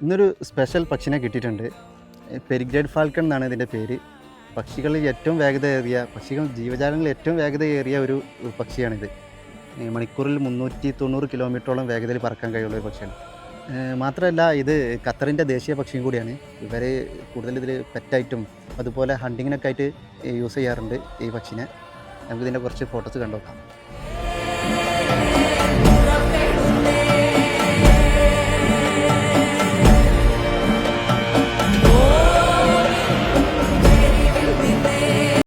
ഇന്നൊരു സ്പെഷ്യൽ പക്ഷിനെ കിട്ടിയിട്ടുണ്ട്. പെരിഗ്രേഡ് ഫാൽക്കൺ എന്നാണ് ഇതിൻ്റെ പേര്. പക്ഷികളിൽ ഏറ്റവും വേഗതയേറിയ ജീവജാലങ്ങളിൽ ഏറ്റവും വേഗതയേറിയ ഒരു പക്ഷിയാണിത്. മണിക്കൂറിൽ 390 കിലോമീറ്ററോളം വേഗതയിൽ പറക്കാൻ കഴിയുള്ള ഒരു പക്ഷിയാണ്. മാത്രമല്ല ഇത് ഖത്തറിൻ്റെ ദേശീയ പക്ഷിയും കൂടിയാണ്. ഇവർ കൂടുതൽ ഇതിൽ പെറ്റായിട്ടും അതുപോലെ ഹണ്ടിങ്ങിനൊക്കെ ആയിട്ട് യൂസ് ചെയ്യാറുണ്ട് ഈ പക്ഷിനെ. നമുക്കിതിൻ്റെ കുറച്ച് ഫോട്ടോസ് കണ്ടു നോക്കാം.